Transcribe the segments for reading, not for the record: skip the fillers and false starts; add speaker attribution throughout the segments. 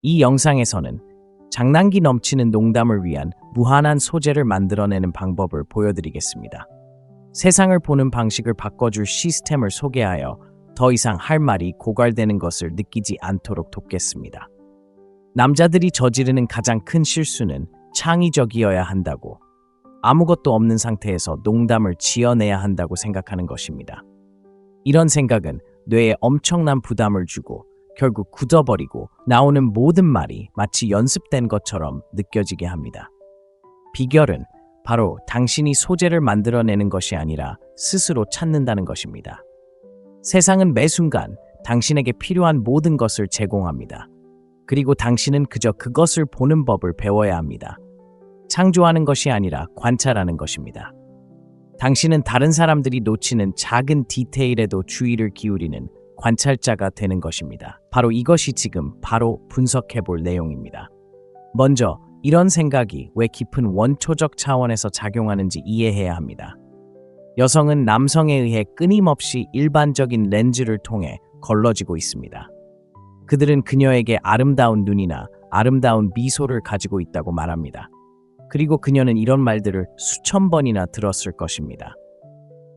Speaker 1: 이 영상에서는 장난기 넘치는 농담을 위한 무한한 소재를 만들어내는 방법을 보여드리겠습니다. 세상을 보는 방식을 바꿔줄 시스템을 소개하여 더 이상 할 말이 고갈되는 것을 느끼지 않도록 돕겠습니다. 남자들이 저지르는 가장 큰 실수는 창의적이어야 한다고, 아무것도 없는 상태에서 농담을 지어내야 한다고 생각하는 것입니다. 이런 생각은 뇌에 엄청난 부담을 주고 결국 굳어버리고 나오는 모든 말이 마치 연습된 것처럼 느껴지게 합니다. 비결은 바로 당신이 소재를 만들어내는 것이 아니라 스스로 찾는다는 것입니다. 세상은 매 순간 당신에게 필요한 모든 것을 제공합니다. 그리고 당신은 그저 그것을 보는 법을 배워야 합니다. 창조하는 것이 아니라 관찰하는 것입니다. 당신은 다른 사람들이 놓치는 작은 디테일에도 주의를 기울이는 관찰자가 되는 것입니다. 바로 이것이 지금 바로 분석해볼 내용입니다. 먼저 이런 생각이 왜 깊은 원초적 차원에서 작용하는지 이해해야 합니다. 여성은 남성에 의해 끊임없이 일반적인 렌즈를 통해 걸러지고 있습니다. 그들은 그녀에게 아름다운 눈이나 아름다운 미소를 가지고 있다고 말합니다. 그리고 그녀는 이런 말들을 수천 번이나 들었을 것입니다.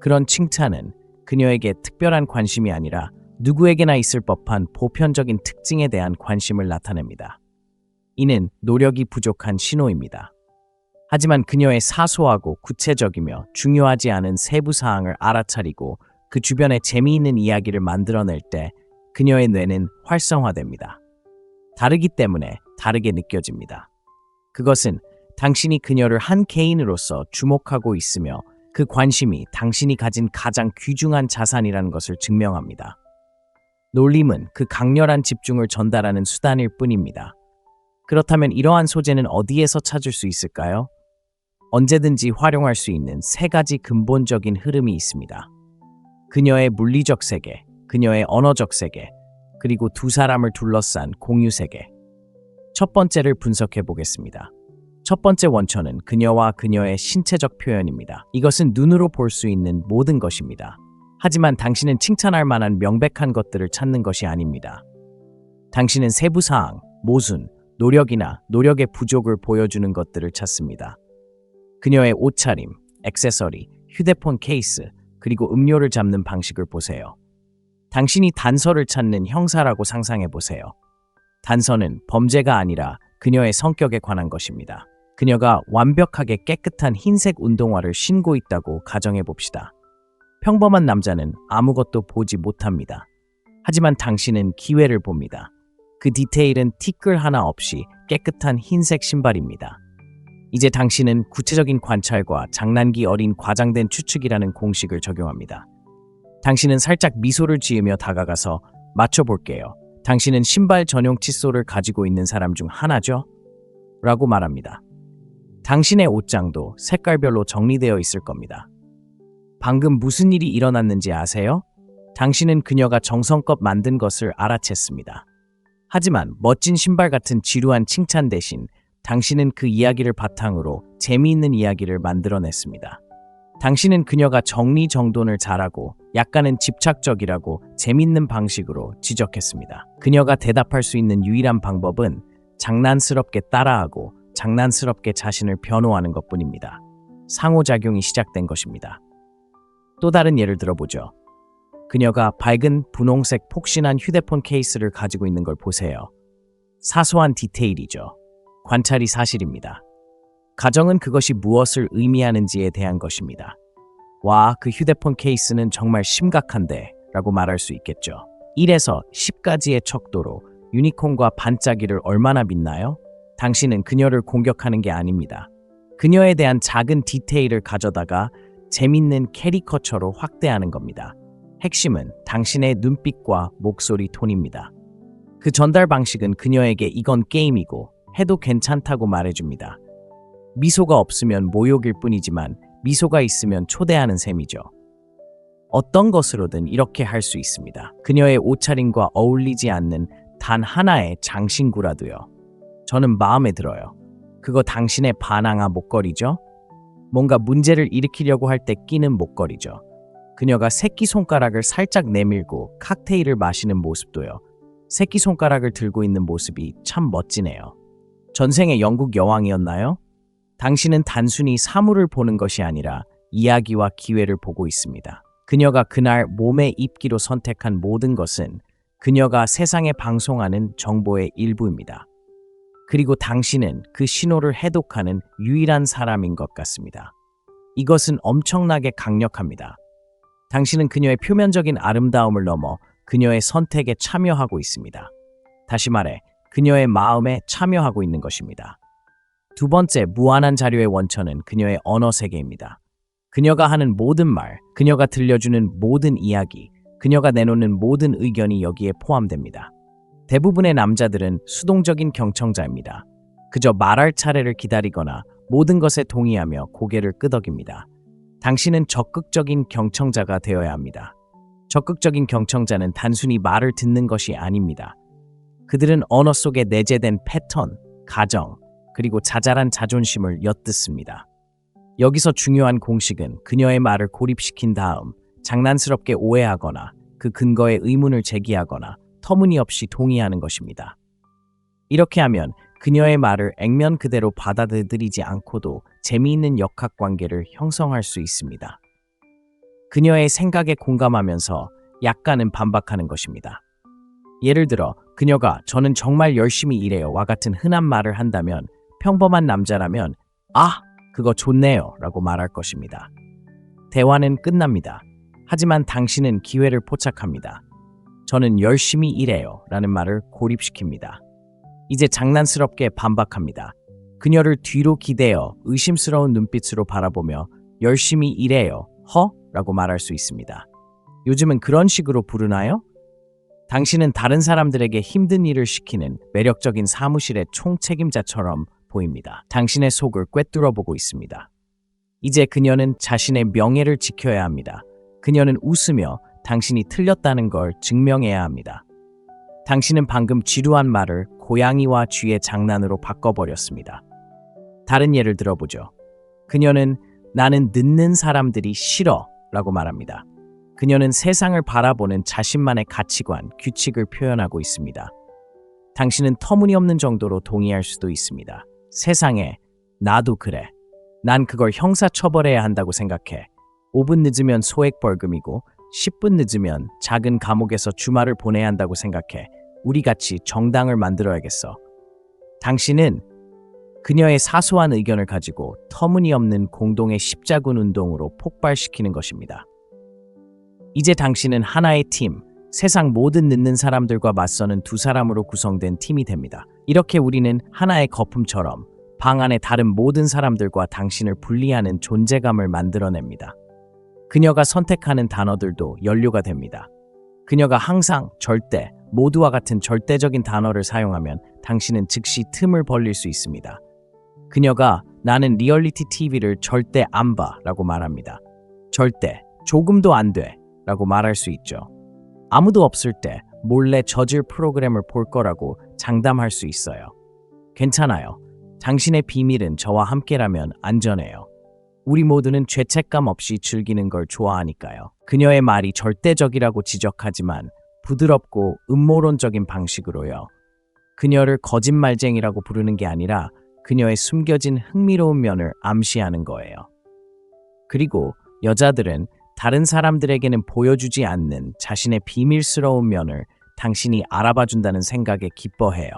Speaker 1: 그런 칭찬은 그녀에게 특별한 관심이 아니라 누구에게나 있을 법한 보편적인 특징에 대한 관심을 나타냅니다. 이는 노력이 부족한 신호입니다. 하지만 그녀의 사소하고 구체적이며 중요하지 않은 세부 사항을 알아차리고 그 주변에 재미있는 이야기를 만들어낼 때 그녀의 뇌는 활성화됩니다. 다르기 때문에 다르게 느껴집니다. 그것은 당신이 그녀를 한 개인으로서 주목하고 있으며 그 관심이 당신이 가진 가장 귀중한 자산이라는 것을 증명합니다. 놀림은 그 강렬한 집중을 전달하는 수단일 뿐입니다. 그렇다면 이러한 소재는 어디에서 찾을 수 있을까요? 언제든지 활용할 수 있는 세 가지 근본적인 흐름이 있습니다. 그녀의 물리적 세계, 그녀의 언어적 세계, 그리고 두 사람을 둘러싼 공유 세계. 첫 번째를 분석해 보겠습니다. 첫 번째 원천은 그녀와 그녀의 신체적 표현입니다. 이것은 눈으로 볼 수 있는 모든 것입니다. 하지만 당신은 칭찬할 만한 명백한 것들을 찾는 것이 아닙니다. 당신은 세부사항, 모순, 노력이나 노력의 부족을 보여주는 것들을 찾습니다. 그녀의 옷차림, 액세서리, 휴대폰 케이스, 그리고 음료를 잡는 방식을 보세요. 당신이 단서를 찾는 형사라고 상상해 보세요. 단서는 범죄가 아니라 그녀의 성격에 관한 것입니다. 그녀가 완벽하게 깨끗한 흰색 운동화를 신고 있다고 가정해 봅시다. 평범한 남자는 아무것도 보지 못합니다. 하지만 당신은 기회를 봅니다. 그 디테일은 티끌 하나 없이 깨끗한 흰색 신발입니다. 이제 당신은 구체적인 관찰과 장난기 어린 과장된 추측이라는 공식을 적용합니다. 당신은 살짝 미소를 지으며 다가가서 맞춰볼게요. 당신은 신발 전용 칫솔을 가지고 있는 사람 중 하나죠? 라고 말합니다. 당신의 옷장도 색깔별로 정리되어 있을 겁니다. 방금 무슨 일이 일어났는지 아세요? 당신은 그녀가 정성껏 만든 것을 알아챘습니다. 하지만 멋진 신발 같은 지루한 칭찬 대신 당신은 그 이야기를 바탕으로 재미있는 이야기를 만들어냈습니다. 당신은 그녀가 정리정돈을 잘하고 약간은 집착적이라고 재밌는 방식으로 지적했습니다. 그녀가 대답할 수 있는 유일한 방법은 장난스럽게 따라하고 장난스럽게 자신을 변호하는 것뿐입니다. 상호작용이 시작된 것입니다. 또 다른 예를 들어보죠. 그녀가 밝은 분홍색 폭신한 휴대폰 케이스를 가지고 있는 걸 보세요. 사소한 디테일이죠. 관찰이 사실입니다. 가정은 그것이 무엇을 의미하는지에 대한 것입니다. 와, 그 휴대폰 케이스는 정말 심각한데 라고 말할 수 있겠죠. 1에서 10까지의 척도로 유니콘과 반짝이를 얼마나 믿나요? 당신은 그녀를 공격하는 게 아닙니다. 그녀에 대한 작은 디테일을 가져다가 재밌는 캐리커처로 확대하는 겁니다. 핵심은 당신의 눈빛과 목소리 톤입니다. 그 전달 방식은 그녀에게 이건 게임이고 해도 괜찮다고 말해줍니다. 미소가 없으면 모욕일 뿐이지만 미소가 있으면 초대하는 셈이죠. 어떤 것으로든 이렇게 할 수 있습니다. 그녀의 옷차림과 어울리지 않는 단 하나의 장신구라도요. 저는 마음에 들어요. 그거 당신의 바나나 목걸이죠? 뭔가 문제를 일으키려고 할 때 끼는 목걸이죠. 그녀가 새끼손가락을 살짝 내밀고 칵테일을 마시는 모습도요. 새끼손가락을 들고 있는 모습이 참 멋지네요. 전생에 영국 여왕이었나요? 당신은 단순히 사물을 보는 것이 아니라 이야기와 기회를 보고 있습니다. 그녀가 그날 몸에 입기로 선택한 모든 것은 그녀가 세상에 방송하는 정보의 일부입니다. 그리고 당신은 그 신호를 해독하는 유일한 사람인 것 같습니다. 이것은 엄청나게 강력합니다. 당신은 그녀의 표면적인 아름다움을 넘어 그녀의 선택에 참여하고 있습니다. 다시 말해, 그녀의 마음에 참여하고 있는 것입니다. 두 번째, 무한한 자료의 원천은 그녀의 언어 세계입니다. 그녀가 하는 모든 말, 그녀가 들려주는 모든 이야기, 그녀가 내놓는 모든 의견이 여기에 포함됩니다. 대부분의 남자들은 수동적인 경청자입니다. 그저 말할 차례를 기다리거나 모든 것에 동의하며 고개를 끄덕입니다. 당신은 적극적인 경청자가 되어야 합니다. 적극적인 경청자는 단순히 말을 듣는 것이 아닙니다. 그들은 언어 속에 내재된 패턴, 가정, 그리고 자잘한 자존심을 엿듣습니다. 여기서 중요한 공식은 그녀의 말을 고립시킨 다음 장난스럽게 오해하거나 그 근거에 의문을 제기하거나 터무니없이 동의하는 것입니다. 이렇게 하면 그녀의 말을 액면 그대로 받아들이지 않고도 재미있는 역학관계를 형성할 수 있습니다. 그녀의 생각에 공감하면서 약간은 반박하는 것입니다. 예를 들어 그녀가 "저는 정말 열심히 일해요" 와 같은 흔한 말을 한다면 평범한 남자라면 "아, 그거 좋네요" 라고 말할 것입니다. 대화는 끝납니다. 하지만 당신은 기회를 포착합니다. "저는 열심히 일해요" 라는 말을 고립시킵니다. 이제 장난스럽게 반박합니다. 그녀를 뒤로 기대어 의심스러운 눈빛으로 바라보며 "열심히 일해요, 허?" 라고 말할 수 있습니다. 요즘은 그런 식으로 부르나요? 당신은 다른 사람들에게 힘든 일을 시키는 매력적인 사무실의 총책임자처럼 보입니다. 당신의 속을 꿰뚫어보고 있습니다. 이제 그녀는 자신의 명예를 지켜야 합니다. 그녀는 웃으며 당신이 틀렸다는 걸 증명해야 합니다. 당신은 방금 지루한 말을 고양이와 쥐의 장난으로 바꿔버렸습니다. 다른 예를 들어보죠. 그녀는 "나는 늦는 사람들이 싫어" 라고 말합니다. 그녀는 세상을 바라보는 자신만의 가치관, 규칙을 표현하고 있습니다. 당신은 터무니없는 정도로 동의할 수도 있습니다. 세상에, 나도 그래. 난 그걸 형사처벌해야 한다고 생각해. 5분 늦으면 소액 벌금이고 10분 늦으면 작은 감옥에서 주말을 보내야 한다고 생각해. 우리 같이 정당을 만들어야겠어. 당신은 그녀의 사소한 의견을 가지고 터무니없는 공동의 십자군 운동으로 폭발시키는 것입니다. 이제 당신은 하나의 팀, 세상 모든 늦는 사람들과 맞서는 두 사람으로 구성된 팀이 됩니다. 이렇게 우리는 하나의 거품처럼 방 안의 다른 모든 사람들과 당신을 분리하는 존재감을 만들어냅니다. 그녀가 선택하는 단어들도 연료가 됩니다. 그녀가 항상 절대, 모두와 같은 절대적인 단어를 사용하면 당신은 즉시 틈을 벌릴 수 있습니다. 그녀가 "나는 리얼리티 TV를 절대 안 봐" 라고 말합니다. 절대, 조금도 안 돼 라고 말할 수 있죠. 아무도 없을 때 몰래 저질 프로그램을 볼 거라고 장담할 수 있어요. 괜찮아요. 당신의 비밀은 저와 함께라면 안전해요. 우리 모두는 죄책감 없이 즐기는 걸 좋아하니까요. 그녀의 말이 절대적이라고 지적하지만 부드럽고 음모론적인 방식으로요. 그녀를 거짓말쟁이라고 부르는 게 아니라 그녀의 숨겨진 흥미로운 면을 암시하는 거예요. 그리고 여자들은 다른 사람들에게는 보여주지 않는 자신의 비밀스러운 면을 당신이 알아봐준다는 생각에 기뻐해요.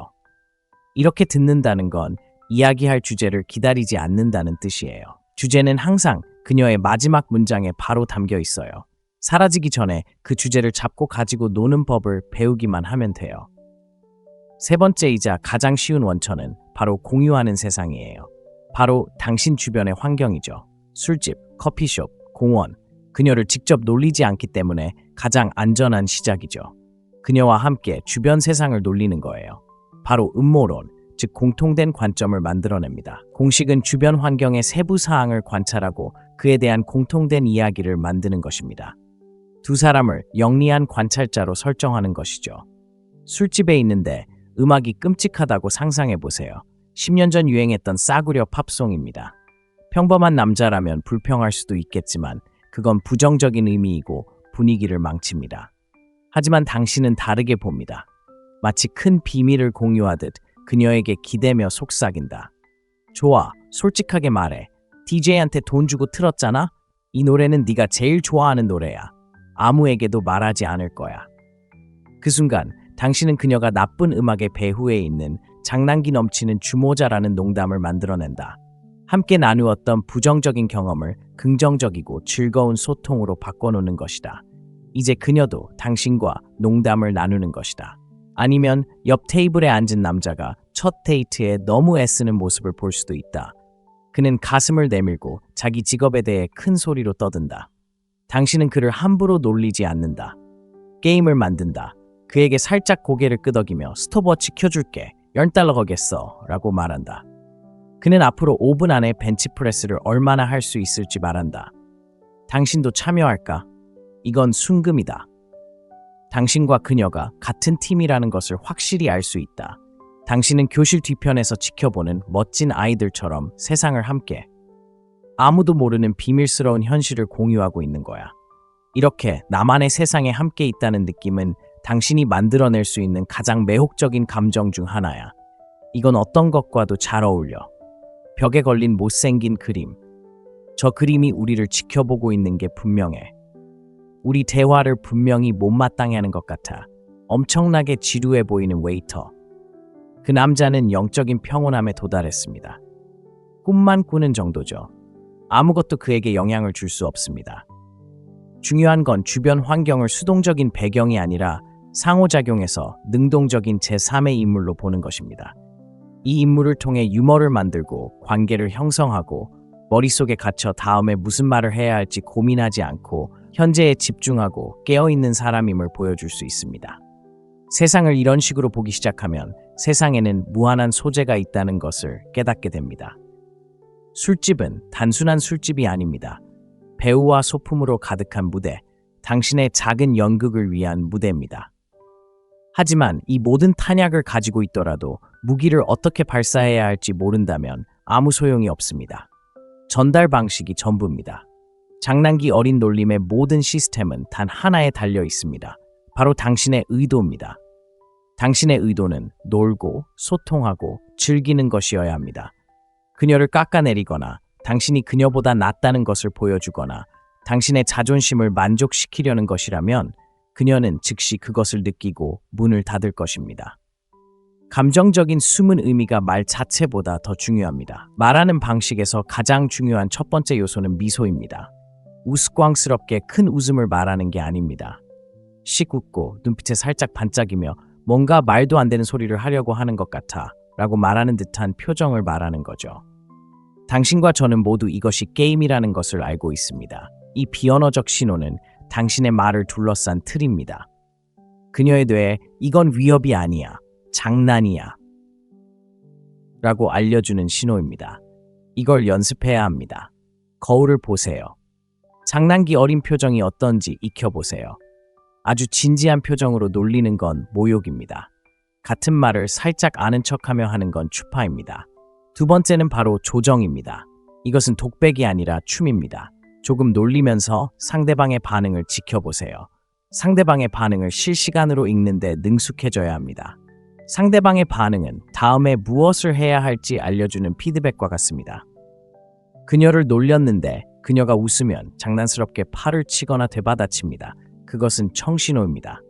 Speaker 1: 이렇게 듣는다는 건 이야기할 주제를 기다리지 않는다는 뜻이에요. 주제는 항상 그녀의 마지막 문장에 바로 담겨 있어요. 사라지기 전에 그 주제를 잡고 가지고 노는 법을 배우기만 하면 돼요. 세 번째이자 가장 쉬운 원천은 바로 공유하는 세상이에요. 바로 당신 주변의 환경이죠. 술집, 커피숍, 공원. 그녀를 직접 놀리지 않기 때문에 가장 안전한 시작이죠. 그녀와 함께 주변 세상을 놀리는 거예요. 바로 음모론, 즉 공통된 관점을 만들어냅니다. 공식은 주변 환경의 세부 사항을 관찰하고 그에 대한 공통된 이야기를 만드는 것입니다. 두 사람을 영리한 관찰자로 설정하는 것이죠. 술집에 있는데 음악이 끔찍하다고 상상해 보세요. 10년 전 유행했던 싸구려 팝송입니다. 평범한 남자라면 불평할 수도 있겠지만 그건 부정적인 의미이고 분위기를 망칩니다. 하지만 당신은 다르게 봅니다. 마치 큰 비밀을 공유하듯 그녀에게 기대며 속삭인다. 좋아, 솔직하게 말해. DJ한테 돈 주고 틀었잖아? 이 노래는 네가 제일 좋아하는 노래야. 아무에게도 말하지 않을 거야. 그 순간 당신은 그녀가 나쁜 음악의 배후에 있는 장난기 넘치는 주모자라는 농담을 만들어낸다. 함께 나누었던 부정적인 경험을 긍정적이고 즐거운 소통으로 바꿔놓는 것이다. 이제 그녀도 당신과 농담을 나누는 것이다. 아니면 옆 테이블에 앉은 남자가 첫 데이트에 너무 애쓰는 모습을 볼 수도 있다. 그는 가슴을 내밀고 자기 직업에 대해 큰 소리로 떠든다. 당신은 그를 함부로 놀리지 않는다. 게임을 만든다. 그에게 살짝 고개를 끄덕이며 스톱워치 켜줄게. $10 거겠어. 라고 말한다. 그는 앞으로 5분 안에 벤치프레스를 얼마나 할 수 있을지 말한다. 당신도 참여할까? 이건 순금이다. 당신과 그녀가 같은 팀이라는 것을 확실히 알 수 있다. 당신은 교실 뒤편에서 지켜보는 멋진 아이들처럼 세상을 함께 아무도 모르는 비밀스러운 현실을 공유하고 있는 거야. 이렇게 나만의 세상에 함께 있다는 느낌은 당신이 만들어낼 수 있는 가장 매혹적인 감정 중 하나야. 이건 어떤 것과도 잘 어울려. 벽에 걸린 못생긴 그림. 저 그림이 우리를 지켜보고 있는 게 분명해. 우리 대화를 분명히 못마땅해 하는 것 같아. 엄청나게 지루해 보이는 웨이터. 그 남자는 영적인 평온함에 도달했습니다. 꿈만 꾸는 정도죠. 아무것도 그에게 영향을 줄 수 없습니다. 중요한 건 주변 환경을 수동적인 배경이 아니라 상호작용해서 능동적인 제3의 인물로 보는 것입니다. 이 인물을 통해 유머를 만들고 관계를 형성하고 머릿속에 갇혀 다음에 무슨 말을 해야 할지 고민하지 않고 현재에 집중하고 깨어있는 사람임을 보여줄 수 있습니다. 세상을 이런 식으로 보기 시작하면 세상에는 무한한 소재가 있다는 것을 깨닫게 됩니다. 술집은 단순한 술집이 아닙니다. 배우와 소품으로 가득한 무대, 당신의 작은 연극을 위한 무대입니다. 하지만 이 모든 탄약을 가지고 있더라도 무기를 어떻게 발사해야 할지 모른다면 아무 소용이 없습니다. 전달 방식이 전부입니다. 장난기 어린 놀림의 모든 시스템은 단 하나에 달려 있습니다. 바로 당신의 의도입니다. 당신의 의도는 놀고 소통하고 즐기는 것이어야 합니다. 그녀를 깎아내리거나 당신이 그녀보다 낫다는 것을 보여주거나 당신의 자존심을 만족시키려는 것이라면 그녀는 즉시 그것을 느끼고 문을 닫을 것입니다. 감정적인 숨은 의미가 말 자체보다 더 중요합니다. 말하는 방식에서 가장 중요한 첫 번째 요소는 미소입니다. 우스꽝스럽게 큰 웃음을 말하는 게 아닙니다. 씩 웃고 눈빛에 살짝 반짝이며 뭔가 말도 안 되는 소리를 하려고 하는 것 같아 라고 말하는 듯한 표정을 말하는 거죠. 당신과 저는 모두 이것이 게임이라는 것을 알고 있습니다. 이 비언어적 신호는 당신의 말을 둘러싼 틀입니다. 그녀의 뇌에 이건 위협이 아니야, 장난이야 라고 알려주는 신호입니다. 이걸 연습해야 합니다. 거울을 보세요. 장난기 어린 표정이 어떤지 익혀보세요. 아주 진지한 표정으로 놀리는 건 모욕입니다. 같은 말을 살짝 아는 척하며 하는 건 추파입니다. 두 번째는 바로 조정입니다. 이것은 독백이 아니라 춤입니다. 조금 놀리면서 상대방의 반응을 지켜보세요. 상대방의 반응을 실시간으로 읽는데 능숙해져야 합니다. 상대방의 반응은 다음에 무엇을 해야 할지 알려주는 피드백과 같습니다. 그녀를 놀렸는데 그녀가 웃으면 장난스럽게 팔을 치거나 되받아칩니다. 그것은 청신호입니다.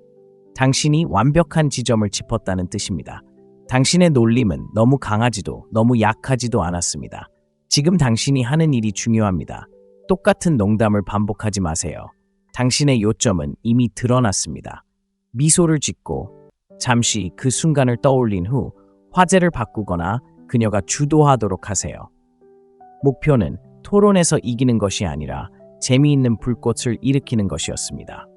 Speaker 1: 당신이 완벽한 지점을 짚었다는 뜻입니다. 당신의 놀림은 너무 강하지도 너무 약하지도 않았습니다. 지금 당신이 하는 일이 중요합니다. 똑같은 농담을 반복하지 마세요. 당신의 요점은 이미 드러났습니다. 미소를 짓고 잠시 그 순간을 떠올린 후 화제를 바꾸거나 그녀가 주도하도록 하세요. 목표는 토론에서 이기는 것이 아니라 재미있는 불꽃을 일으키는 것이었습니다.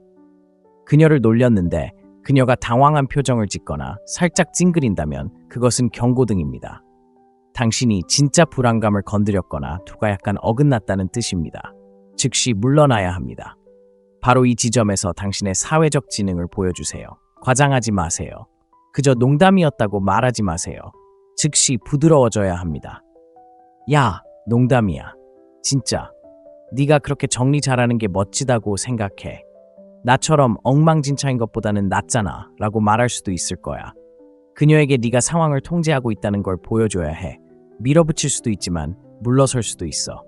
Speaker 1: 그녀를 놀렸는데 그녀가 당황한 표정을 짓거나 살짝 찡그린다면 그것은 경고등입니다. 당신이 진짜 불안감을 건드렸거나 두가 약간 어긋났다는 뜻입니다. 즉시 물러나야 합니다. 바로 이 지점에서 당신의 사회적 지능을 보여주세요. 과장하지 마세요. 그저 농담이었다고 말하지 마세요. 즉시 부드러워져야 합니다. 야, 농담이야. 진짜. 네가 그렇게 정리 잘하는 게 멋지다고 생각해. 나처럼 엉망진창인 것보다는 낫잖아 라고 말할 수도 있을 거야. 그녀에게 네가 상황을 통제하고 있다는 걸 보여줘야 해. 밀어붙일 수도 있지만 물러설 수도 있어.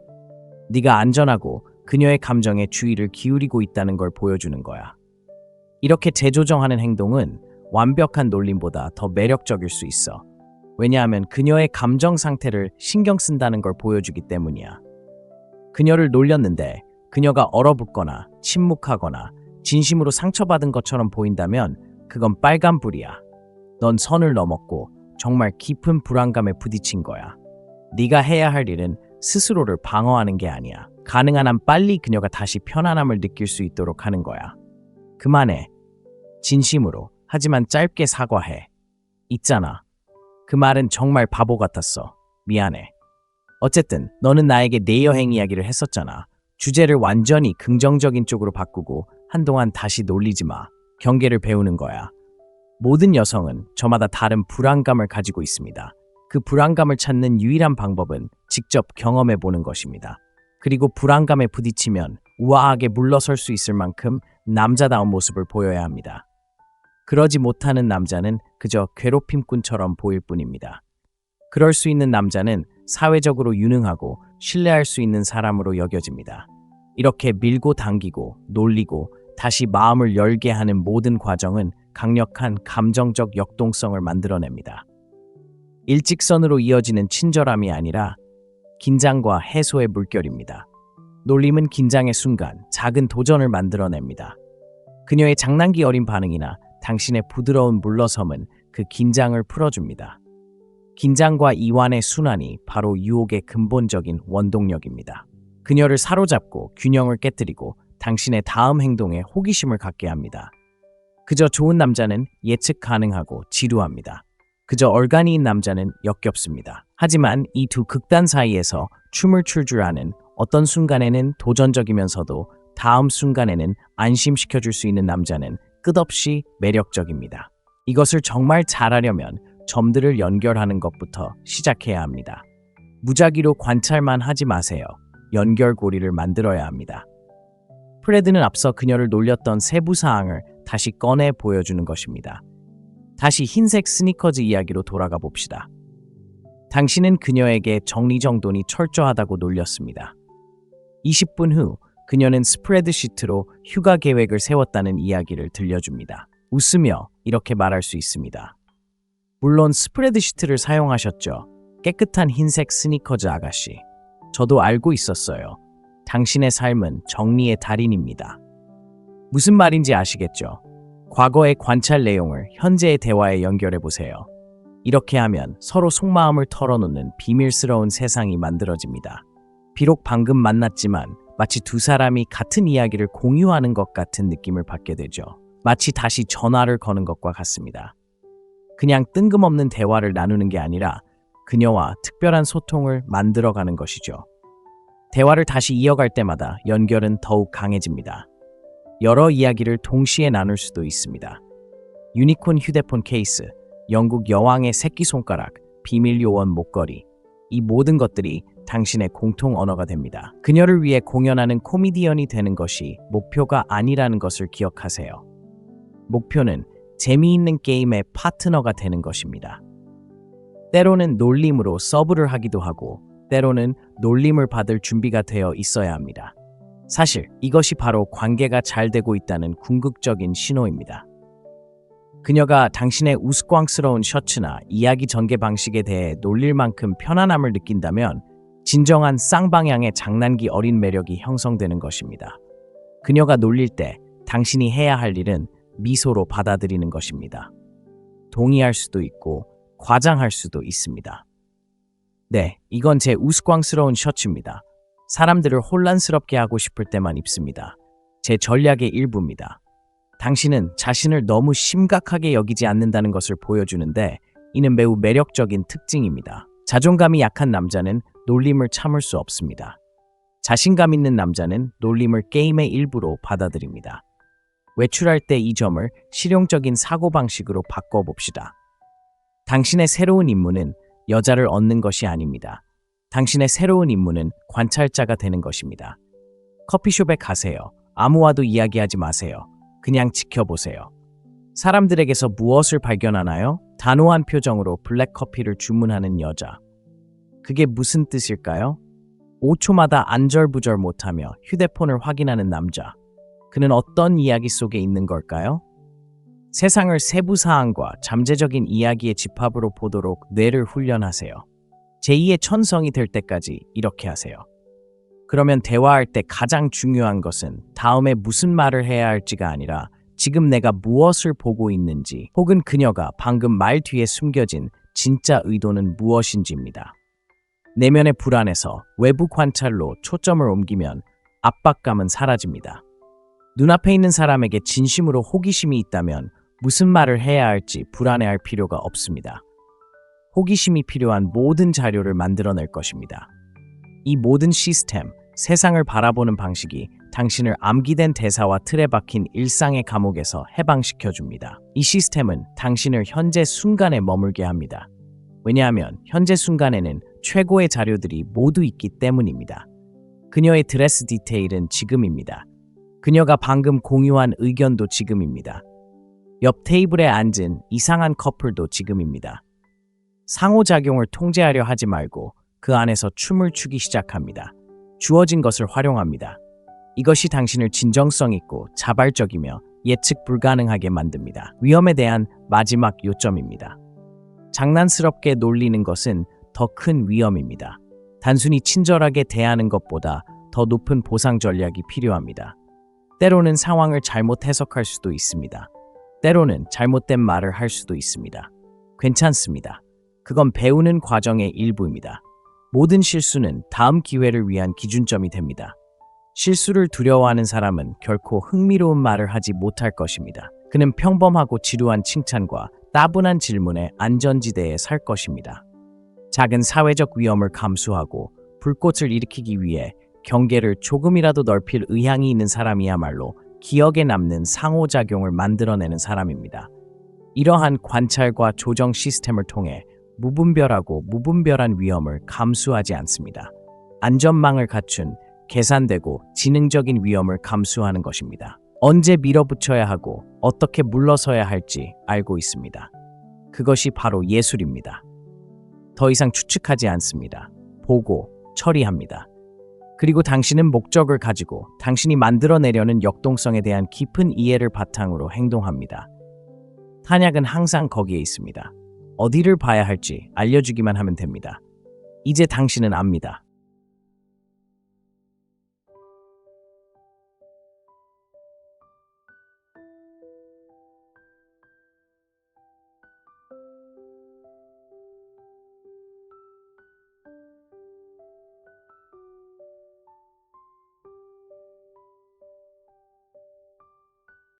Speaker 1: 네가 안전하고 그녀의 감정에 주의를 기울이고 있다는 걸 보여주는 거야. 이렇게 재조정하는 행동은 완벽한 놀림보다 더 매력적일 수 있어. 왜냐하면 그녀의 감정 상태를 신경 쓴다는 걸 보여주기 때문이야. 그녀를 놀렸는데 그녀가 얼어붙거나 침묵하거나 진심으로 상처받은 것처럼 보인다면 그건 빨간불이야. 넌 선을 넘었고 정말 깊은 불안감에 부딪힌 거야. 네가 해야 할 일은 스스로를 방어하는 게 아니야. 가능한 한 빨리 그녀가 다시 편안함을 느낄 수 있도록 하는 거야. 그만해. 진심으로, 하지만 짧게 사과해. 있잖아. 그 말은 정말 바보 같았어. 미안해. 어쨌든 너는 나에게 내 여행 이야기를 했었잖아. 주제를 완전히 긍정적인 쪽으로 바꾸고 한동안 다시 놀리지 마. 경계를 배우는 거야. 모든 여성은 저마다 다른 불안감을 가지고 있습니다. 그 불안감을 찾는 유일한 방법은 직접 경험해 보는 것입니다. 그리고 불안감에 부딪히면 우아하게 물러설 수 있을 만큼 남자다운 모습을 보여야 합니다. 그러지 못하는 남자는 그저 괴롭힘꾼처럼 보일 뿐입니다. 그럴 수 있는 남자는 사회적으로 유능하고 신뢰할 수 있는 사람으로 여겨집니다. 이렇게 밀고 당기고 놀리고 다시 마음을 열게 하는 모든 과정은 강력한 감정적 역동성을 만들어냅니다. 일직선으로 이어지는 친절함이 아니라 긴장과 해소의 물결입니다. 놀림은 긴장의 순간 작은 도전을 만들어냅니다. 그녀의 장난기 어린 반응이나 당신의 부드러운 물러섬은 그 긴장을 풀어줍니다. 긴장과 이완의 순환이 바로 유혹의 근본적인 원동력입니다. 그녀를 사로잡고 균형을 깨뜨리고 당신의 다음 행동에 호기심을 갖게 합니다. 그저 좋은 남자는 예측 가능하고 지루합니다. 그저 얼간이인 남자는 역겹습니다. 하지만 이 두 극단 사이에서 춤을 출 줄 아는, 어떤 순간에는 도전적이면서도 다음 순간에는 안심시켜줄 수 있는 남자는 끝없이 매력적입니다. 이것을 정말 잘하려면 점들을 연결하는 것부터 시작해야 합니다. 무작위로 관찰만 하지 마세요. 연결고리를 만들어야 합니다. 프레드는 앞서 그녀를 놀렸던 세부 사항을 다시 꺼내 보여주는 것입니다. 다시 흰색 스니커즈 이야기로 돌아가 봅시다. 당신은 그녀에게 정리정돈이 철저하다고 놀렸습니다. 20분 후 그녀는 스프레드시트로 휴가 계획을 세웠다는 이야기를 들려줍니다. 웃으며 이렇게 말할 수 있습니다. 물론 스프레드시트를 사용하셨죠. 깨끗한 흰색 스니커즈 아가씨. 저도 알고 있었어요. 당신의 삶은 정리의 달인입니다. 무슨 말인지 아시겠죠? 과거의 관찰 내용을 현재의 대화에 연결해 보세요. 이렇게 하면 서로 속마음을 털어놓는 비밀스러운 세상이 만들어집니다. 비록 방금 만났지만 마치 두 사람이 같은 이야기를 공유하는 것 같은 느낌을 받게 되죠. 마치 다시 전화를 거는 것과 같습니다. 그냥 뜬금없는 대화를 나누는 게 아니라 그녀와 특별한 소통을 만들어가는 것이죠. 대화를 다시 이어갈 때마다 연결은 더욱 강해집니다. 여러 이야기를 동시에 나눌 수도 있습니다. 유니콘 휴대폰 케이스, 영국 여왕의 새끼손가락, 비밀 요원 목걸이, 이 모든 것들이 당신의 공통 언어가 됩니다. 그녀를 위해 공연하는 코미디언이 되는 것이 목표가 아니라는 것을 기억하세요. 목표는 재미있는 게임의 파트너가 되는 것입니다. 때로는 놀림으로 서브를 하기도 하고 때로는 놀림을 받을 준비가 되어 있어야 합니다. 사실 이것이 바로 관계가 잘 되고 있다는 궁극적인 신호입니다. 그녀가 당신의 우스꽝스러운 셔츠나 이야기 전개 방식에 대해 놀릴 만큼 편안함을 느낀다면 진정한 쌍방향의 장난기 어린 매력이 형성되는 것입니다. 그녀가 놀릴 때 당신이 해야 할 일은 미소로 받아들이는 것입니다. 동의할 수도 있고 과장할 수도 있습니다. 네, 이건 제 우스꽝스러운 셔츠입니다. 사람들을 혼란스럽게 하고 싶을 때만 입습니다. 제 전략의 일부입니다. 당신은 자신을 너무 심각하게 여기지 않는다는 것을 보여주는데 이는 매우 매력적인 특징입니다. 자존감이 약한 남자는 놀림을 참을 수 없습니다. 자신감 있는 남자는 놀림을 게임의 일부로 받아들입니다. 외출할 때 이 점을 실용적인 사고방식으로 바꿔봅시다. 당신의 새로운 임무는 여자를 얻는 것이 아닙니다. 당신의 새로운 임무는 관찰자가 되는 것입니다. 커피숍에 가세요. 아무와도 이야기하지 마세요. 그냥 지켜보세요. 사람들에게서 무엇을 발견하나요? 단호한 표정으로 블랙커피를 주문하는 여자. 그게 무슨 뜻일까요? 5초마다 안절부절 못하며 휴대폰을 확인하는 남자. 그는 어떤 이야기 속에 있는 걸까요? 세상을 세부 사항과 잠재적인 이야기의 집합으로 보도록 뇌를 훈련하세요. 제2의 천성이 될 때까지 이렇게 하세요. 그러면 대화할 때 가장 중요한 것은 다음에 무슨 말을 해야 할지가 아니라 지금 내가 무엇을 보고 있는지 혹은 그녀가 방금 말 뒤에 숨겨진 진짜 의도는 무엇인지입니다. 내면의 불안에서 외부 관찰로 초점을 옮기면 압박감은 사라집니다. 눈앞에 있는 사람에게 진심으로 호기심이 있다면 무슨 말을 해야 할지 불안해할 필요가 없습니다. 호기심이 필요한 모든 자료를 만들어낼 것입니다. 이 모든 시스템, 세상을 바라보는 방식이 당신을 암기된 대사와 틀에 박힌 일상의 감옥에서 해방시켜줍니다. 이 시스템은 당신을 현재 순간에 머물게 합니다. 왜냐하면 현재 순간에는 최고의 자료들이 모두 있기 때문입니다. 그녀의 드레스 디테일은 지금입니다. 그녀가 방금 공유한 의견도 지금입니다. 옆 테이블에 앉은 이상한 커플도 지금입니다. 상호작용을 통제하려 하지 말고 그 안에서 춤을 추기 시작합니다. 주어진 것을 활용합니다. 이것이 당신을 진정성 있고 자발적이며 예측 불가능하게 만듭니다. 위험에 대한 마지막 요점입니다. 장난스럽게 놀리는 것은 더 큰 위험입니다. 단순히 친절하게 대하는 것보다 더 높은 보상 전략이 필요합니다. 때로는 상황을 잘못 해석할 수도 있습니다. 때로는 잘못된 말을 할 수도 있습니다. 괜찮습니다. 그건 배우는 과정의 일부입니다. 모든 실수는 다음 기회를 위한 기준점이 됩니다. 실수를 두려워하는 사람은 결코 흥미로운 말을 하지 못할 것입니다. 그는 평범하고 지루한 칭찬과 따분한 질문의 안전지대에 살 것입니다. 작은 사회적 위험을 감수하고 불꽃을 일으키기 위해 경계를 조금이라도 넓힐 의향이 있는 사람이야말로 기억에 남는 상호작용을 만들어내는 사람입니다. 이러한 관찰과 조정 시스템을 통해 무분별하고 무분별한 위험을 감수하지 않습니다. 안전망을 갖춘 계산되고 지능적인 위험을 감수하는 것입니다. 언제 밀어붙여야 하고 어떻게 물러서야 할지 알고 있습니다. 그것이 바로 예술입니다. 더 이상 추측하지 않습니다. 보고 처리합니다. 그리고 당신은 목적을 가지고 당신이 만들어내려는 역동성에 대한 깊은 이해를 바탕으로 행동합니다. 탄약은 항상 거기에 있습니다. 어디를 봐야 할지 알려주기만 하면 됩니다. 이제 당신은 압니다.